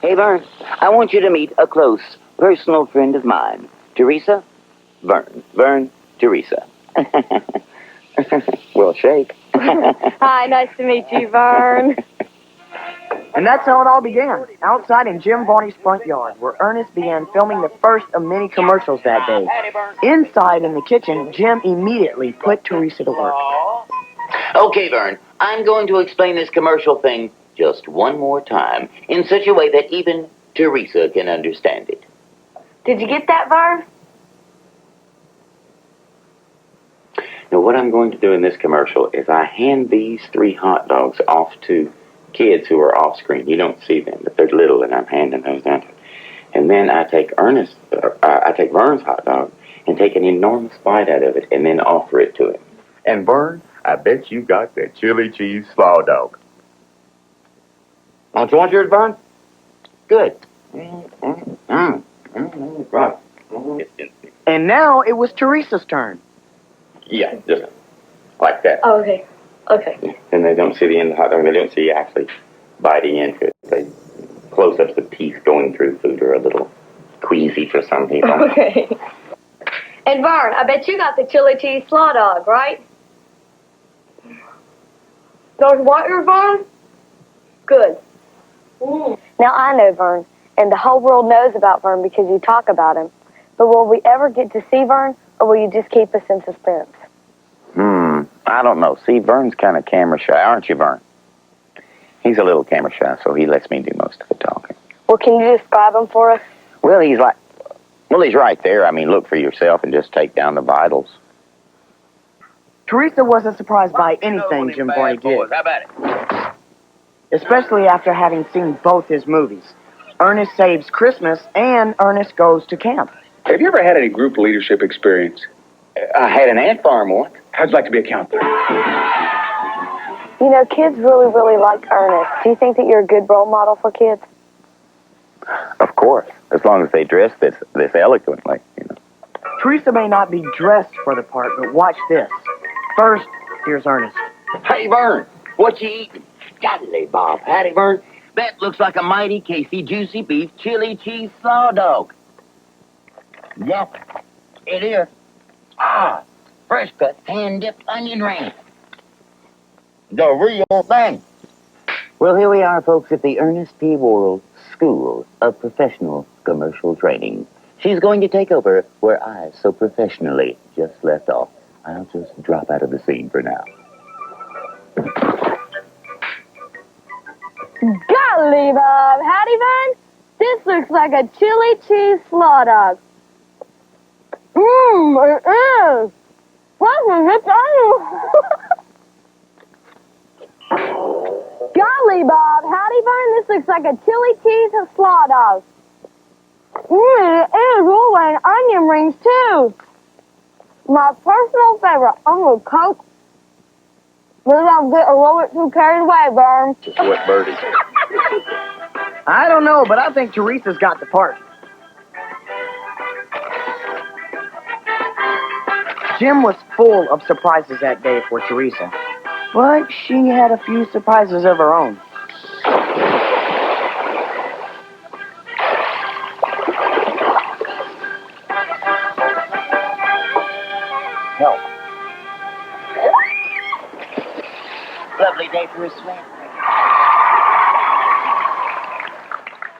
Hey, Vern, I want you to meet a close, personal friend of mine. Teresa, Vern. Vern, Teresa. Well, shake. Hi, nice to meet you, Vern. And that's how it all began, outside in Jim Varney's front yard, where Ernest began filming the first of many commercials that day. Inside in the kitchen, Jim immediately put Teresa to work. Okay, Vern, I'm going to explain this commercial thing just one more time, in such a way that even Teresa can understand it. Did you get that, Vern? Now, what I'm going to do in this commercial is I hand these 3 hot dogs off to kids who are off screen. You don't see them, but they're little, and I'm handing those down to them. And then I take Vern's hot dog and take an enormous bite out of it and then offer it to him. And Vern, I bet you got the chili cheese slaw dog. Don't you want yours, Vern? Good. Right. And now it was Teresa's turn. Yeah, just like that. Oh, okay. Okay. And they don't see the end of the hot dog. They don't see you actually biting into it. They close up the teeth going through food are a little queasy for some people. Okay. And Vern, I bet you got the chili cheese slaw dog, right? Don't you want your Vern? Good. Now I know Vern, and the whole world knows about Vern because you talk about him. But will we ever get to see Vern, or will you just keep us in suspense? I don't know. See, Vern's kind of camera shy, aren't you, Vern? He's a little camera shy, so he lets me do most of the talking. Well, can you describe him for us? Well, he's right there. I mean, look for yourself and just take down the vitals. Teresa wasn't surprised by anything Jim Varney did, How about it? especially after having seen both his movies, Ernest Saves Christmas and Ernest Goes to Camp. Have you ever had any group leadership experience? I had an ant farm once. How'd you like to be a counselor? You know, kids really, really like Ernest. Do you think that you're a good role model for kids? Of course, as long as they dress this eloquently, you know. Teresa may not be dressed for the part, but watch this. First, here's Ernest. Hey, Vern, what you eating? Golly, Bob. Howdy, Vern. That looks like a mighty casey, juicy beef chili cheese slaw dog. Yep, it is. Ah, fresh cut, hand-dipped onion ring. The real thing. Well, here we are, folks, at the Ernest P. Worrell School of Professional Commercial Training. She's going to take over where I so professionally just left off. I'll just drop out of the scene for now. Golly, Bob. Howdy, Vern. This looks like a chili cheese slaw dog. It is. What is it on? Golly, Bob. Howdy, Vern. This looks like a chili cheese slaw dog. It is. Ooh, and onion rings, too. My personal favorite. I'm going to Coke. We're going to get a little bit too carried away, Vern. Just what birdie. I don't know, but I think Teresa's got the part. Jim was full of surprises that day for Teresa, but she had a few surprises of her own. Help. Lovely day for a swim.